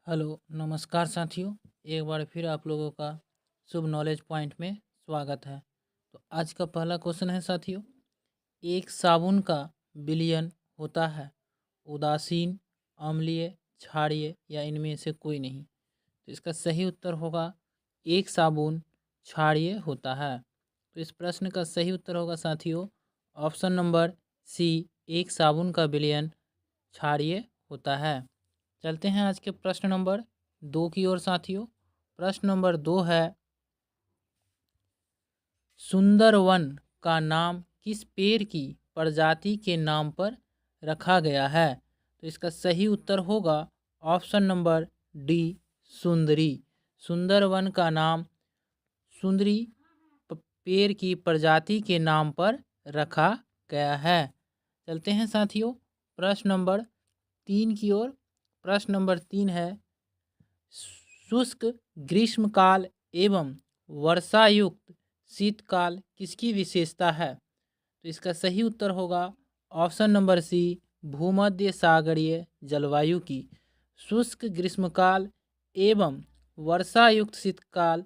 Hello, नमस्कार साथियों। एक बार फिर आप लोगों का शुभ नॉलेज पॉइंट में स्वागत है। तो आज का पहला क्वेश्चन है साथियों, एक साबुन का विलयन होता है उदासीन, अम्लीय, क्षारीय या इनमें से कोई नहीं। तो इसका सही उत्तर होगा एक साबुन क्षारीय होता है। तो इस प्रश्न का सही उत्तर होगा साथियों ऑप्शन नंबर सी, एक साबुन का विलयन क्षारीय होता है। चलते हैं आज के प्रश्न नंबर 2 की ओर साथियों। प्रश्न नंबर 2 है, सुंदरवन का नाम किस पेड़ की प्रजाति के नाम पर रखा गया है? तो इसका सही उत्तर होगा ऑप्शन नंबर डी, सुंदरी। सुंदरवन का नाम सुंदरी पेड़ की प्रजाति के नाम पर रखा गया है। चलते हैं साथियों प्रश्न नंबर 3 की ओर। प्रश्न नंबर 3 है, शुष्क ग्रीष्मकाल एवं वर्षायुक्त शीतकाल किसकी विशेषता है? तो इसका सही उत्तर होगा ऑप्शन नंबर सी, भूमध्य सागरीय जलवायु की। शुष्क ग्रीष्मकाल एवं वर्षायुक्त शीतकाल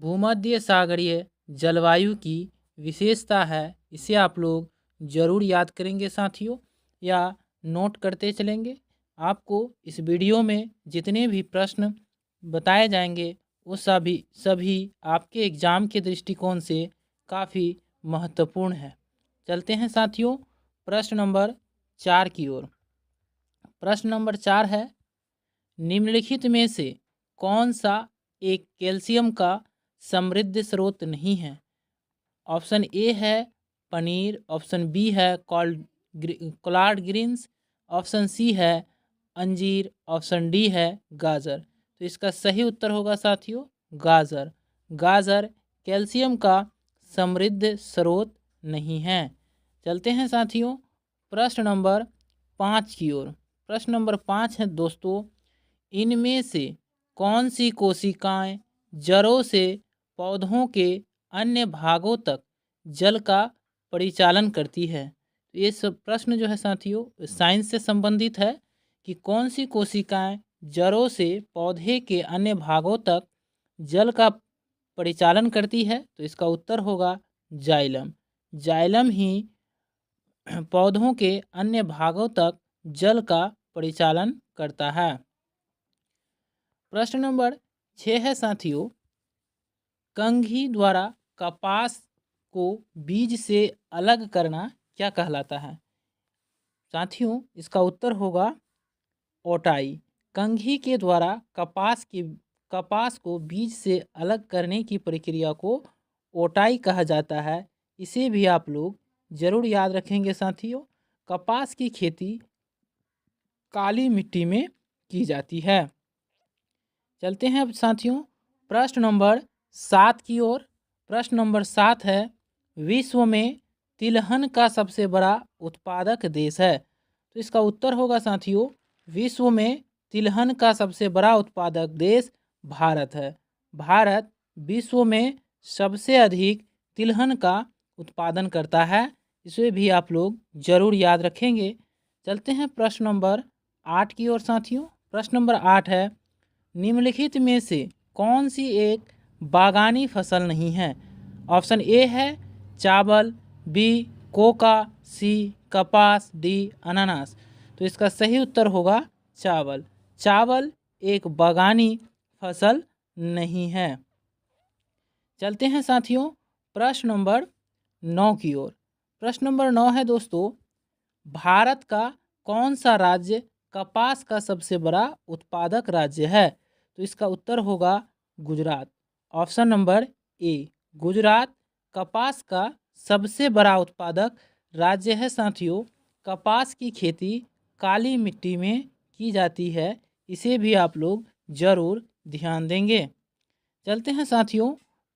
भूमध्य सागरीय जलवायु की विशेषता है। इसे आप लोग ज़रूर याद करेंगे साथियों, या नोट करते चलेंगे। आपको इस वीडियो में जितने भी प्रश्न बताए जाएंगे वो सभी आपके एग्ज़ाम के दृष्टिकोण से काफ़ी महत्वपूर्ण है। चलते हैं साथियों प्रश्न नंबर 4 की ओर। प्रश्न नंबर 4 है, निम्नलिखित में से कौन सा एक कैल्शियम का समृद्ध स्रोत नहीं है? ऑप्शन ए है पनीर, ऑप्शन बी है कोलार्ड ग्रीन्स, ऑप्शन सी है अंजीर, ऑप्शन डी है गाजर। तो इसका सही उत्तर होगा साथियों गाजर। गाजर कैल्शियम का समृद्ध स्रोत नहीं है। चलते हैं साथियों प्रश्न नंबर 5 की ओर। प्रश्न नंबर 5 है दोस्तों, इनमें से कौन सी कोशिकाएं जड़ों से पौधों के अन्य भागों तक जल का परिचालन करती है? तो ये सब प्रश्न जो है साथियों साइंस से संबंधित है कि कौन सी कोशिकाएं जड़ों से पौधे के अन्य भागों तक जल का परिचालन करती है? तो इसका उत्तर होगा जाइलम। जाइलम ही पौधों के अन्य भागों तक जल का परिचालन करता है। प्रश्न नंबर 6 है साथियों, कंघी द्वारा कपास को बीज से अलग करना क्या कहलाता है? साथियों इसका उत्तर होगा ओटाई। कंघी के द्वारा कपास को बीज से अलग करने की प्रक्रिया को ओटाई कहा जाता है। इसे भी आप लोग ज़रूर याद रखेंगे साथियों। कपास की खेती काली मिट्टी में की जाती है। चलते हैं अब साथियों प्रश्न नंबर 7 की ओर। प्रश्न नंबर 7 है, विश्व में तिलहन का सबसे बड़ा उत्पादक देश है? तो इसका उत्तर होगा साथियों विश्व में तिलहन का सबसे बड़ा उत्पादक देश भारत है। भारत विश्व में सबसे अधिक तिलहन का उत्पादन करता है। इसे भी आप लोग ज़रूर याद रखेंगे। चलते हैं प्रश्न नंबर 8 की ओर साथियों। प्रश्न नंबर 8 है, निम्नलिखित में से कौन सी एक बागानी फसल नहीं है? ऑप्शन ए है चावल, बी कोका, सी कपास, डी अनानास। तो इसका सही उत्तर होगा चावल। चावल एक बागानी फसल नहीं है। चलते हैं साथियों प्रश्न नंबर 9 की ओर। प्रश्न नंबर 9 है दोस्तों, भारत का कौन सा राज्य कपास का सबसे बड़ा उत्पादक राज्य है? तो इसका उत्तर होगा Gujarat. Option number A, Gujarat कपास का सबसे बड़ा उत्पादक राज्य है साथियों। कपास की खेती काली मिट्टी में की जाती है। इसे भी आप लोग ज़रूर ध्यान देंगे। चलते हैं साथियों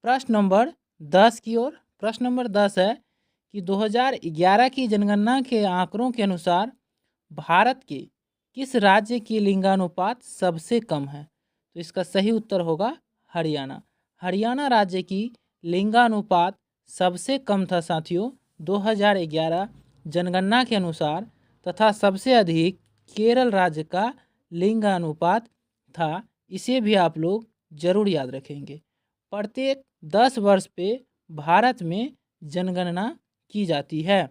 प्रश्न नंबर 10 की ओर। प्रश्न नंबर 10 है कि 2011 की जनगणना के आंकड़ों के अनुसार भारत के किस राज्य की लिंगानुपात सबसे कम है? तो इसका सही उत्तर होगा हरियाणा। हरियाणा राज्य की लिंगानुपात सबसे कम था साथियों 2011 जनगणना के अनुसार, तथा सबसे अधिक केरल राज्य का लिंगानुपात था, इसे भी आप लोग जरूर याद रखेंगे। प्रत्येक 10 वर्ष पे भारत में जनगणना की जाती है।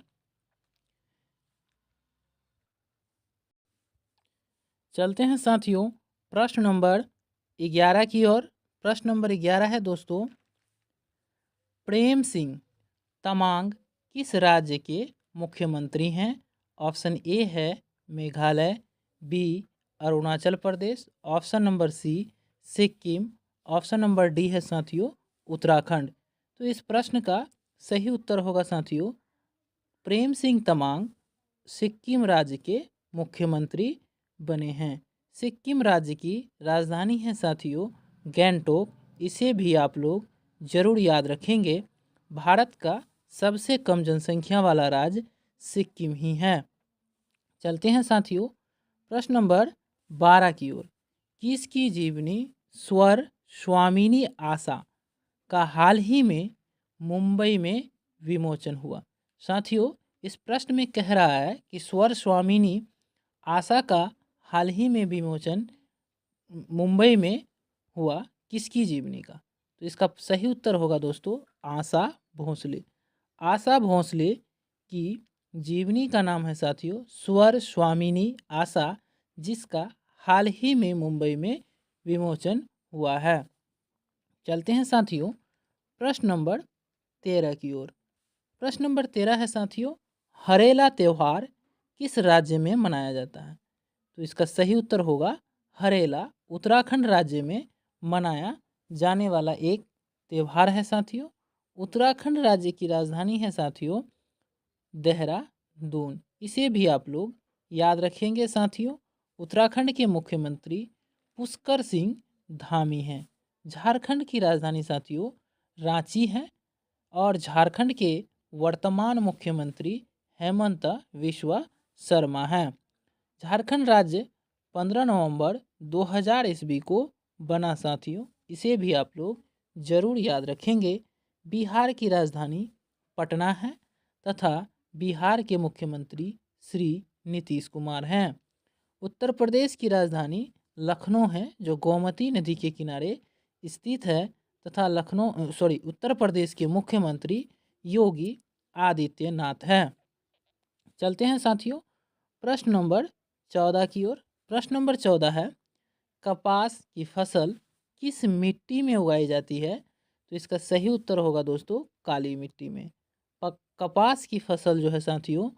चलते हैं साथियों प्रश्न नंबर 11 की ओर। प्रश्न नंबर 11 है दोस्तों, प्रेम सिंह तमांग किस राज्य के मुख्यमंत्री हैं? ऑप्शन ए है Meghalaya, B Arunachal Pradesh, option number C Sikkim, option number D है साथियों उत्तराखंड। तो इस प्रश्न का सही उत्तर होगा साथियों प्रेम सिंह तमांग सिक्किम राज्य के मुख्यमंत्री बने हैं। सिक्किम राज्य की राजधानी है साथियों गैंगटोक, इसे भी आप लोग जरूर याद रखेंगे। भारत का सबसे कम जनसंख्या वाला राज्य सिक्किम ही है। चलते हैं साथियों प्रश्न नंबर 12 की ओर। किसकी जीवनी स्वर स्वामिनी आशा का हाल ही में मुंबई में विमोचन हुआ? साथियों इस प्रश्न में कह रहा है कि स्वर स्वामिनी आशा का हाल ही में विमोचन मुंबई में हुआ, किसकी जीवनी का? तो इसका सही उत्तर होगा दोस्तों आशा भोसले। आशा भोसले की जीवनी का नाम है साथियों स्वर स्वामिनी आशा, जिसका हाल ही में मुंबई में विमोचन हुआ है। चलते हैं साथियों प्रश्न नंबर 13 की ओर। प्रश्न नंबर 13 है साथियों हरेला त्यौहार किस राज्य में मनाया जाता है? तो इसका सही उत्तर होगा हरेला उत्तराखंड राज्य में मनाया जाने वाला एक त्यौहार है साथियों। उत्तराखंड राज्य की राजधानी है साथियों देहरादून, इसे भी आप लोग याद रखेंगे साथियों। उत्तराखंड के मुख्यमंत्री पुष्कर सिंह धामी हैं। झारखंड की राजधानी साथियों रांची है और झारखंड के वर्तमान मुख्यमंत्री हेमंत बिस्वा शर्मा हैं। झारखंड राज्य 15 नवंबर 2000 ईस्वी को बना साथियों, इसे भी आप लोग जरूर याद रखेंगे। बिहार की राजधानी पटना है तथा बिहार के मुख्यमंत्री श्री नीतीश कुमार हैं। उत्तर प्रदेश की राजधानी लखनऊ है जो गोमती नदी के किनारे स्थित है तथा उत्तर प्रदेश के मुख्यमंत्री योगी आदित्यनाथ है। चलते हैं साथियों प्रश्न नंबर 14 की ओर। प्रश्न नंबर 14 है कपास की फसल किस मिट्टी में उगाई जाती है? तो इसका सही उत्तर होगा दोस्तों काली मिट्टी में। कपास की फसल जो है साथियों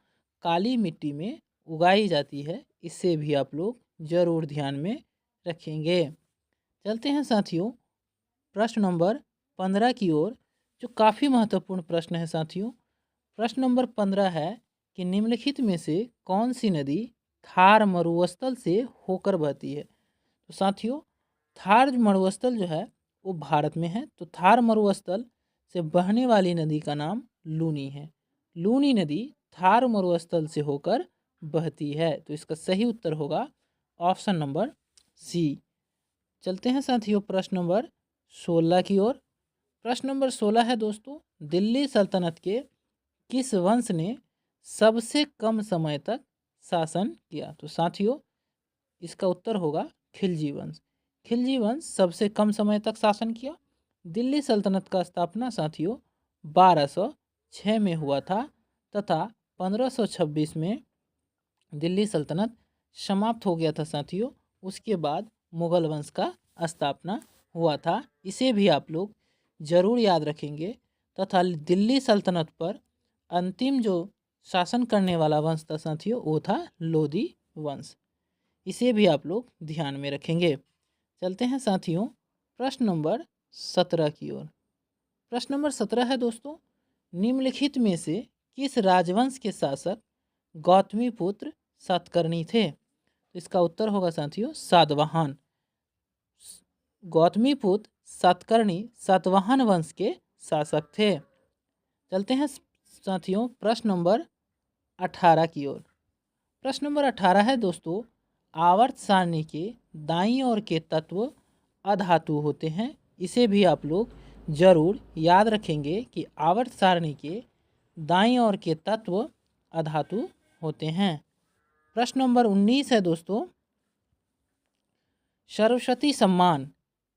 काली मिट्टी में उगाई जाती है, इससे भी आप लोग जरूर ध्यान में रखेंगे। चलते हैं साथियों प्रश्न नंबर 15 की ओर, जो काफ़ी महत्वपूर्ण प्रश्न है साथियों। प्रश्न नंबर 15 है कि निम्नलिखित में से कौन सी नदी थार मरुस्थल से होकर बहती है? तो साथियों थार मरुस्थल जो है वो भारत में है, तो थार मरुस्थल से बहने वाली नदी का नाम लूनी है। लूनी नदी थार मरुस्थल से होकर बहती है, तो इसका सही उत्तर होगा ऑप्शन नंबर सी। चलते हैं साथियों प्रश्न नंबर 16 की ओर। प्रश्न नंबर 16 है दोस्तों दिल्ली सल्तनत के किस वंश ने सबसे कम समय तक शासन किया? तो साथियों इसका उत्तर होगा खिलजी वंश। खिलजी वंश सबसे कम समय तक शासन किया। दिल्ली सल्तनत का स्थापना साथियों 1206 में हुआ था तथा 1526 में दिल्ली सल्तनत समाप्त हो गया था साथियों। उसके बाद मुगल वंश का स्थापना हुआ था, इसे भी आप लोग जरूर याद रखेंगे। तथा दिल्ली सल्तनत पर अंतिम जो शासन करने वाला वंश था साथियों वो था लोधी वंश, इसे भी आप लोग ध्यान में रखेंगे। चलते हैं साथियों प्रश्न नंबर 17 की ओर। प्रश्न नंबर 17 है दोस्तों निम्नलिखित में से किस राजवंश के शासक गौतमी पुत्र सातकर्णी थे? तो इसका उत्तर होगा साथियों सातवाहन। गौतमी पुत्र सातकर्णी सातवाहन वंश के शासक थे। चलते हैं साथियों प्रश्न नंबर 18 की ओर। प्रश्न नंबर 18 है दोस्तों आवर्त सारणी के दाईं ओर के तत्व अधातु होते हैं, इसे भी आप लोग जरूर याद रखेंगे कि आवर्त सारणी के दाईं ओर के तत्व अधातु होते हैं। प्रश्न नंबर 19 है दोस्तों सरस्वती सम्मान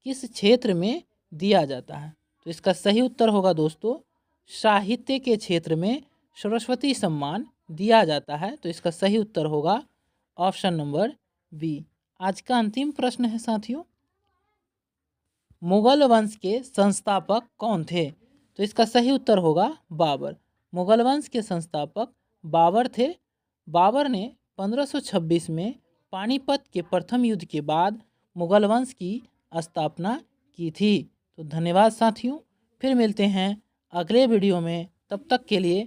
किस क्षेत्र में दिया जाता है? तो इसका सही उत्तर होगा दोस्तों, साहित्य के क्षेत्र में सरस्वती सम्मान दिया जाता है। तो इसका सही उत्तर होगा ऑप्शन नंबर बी। आज का अंतिम प्रश्न है साथियों, मुगल वंश के संस्थापक कौन थे? तो इसका सही उत्तर होगा बाबर। मुगल वंश के संस्थापक बाबर थे। बाबर ने 1526 में पानीपत के प्रथम युद्ध के बाद मुगल वंश की स्थापना की थी। तो धन्यवाद साथियों, फिर मिलते हैं अगले वीडियो में। तब तक के लिए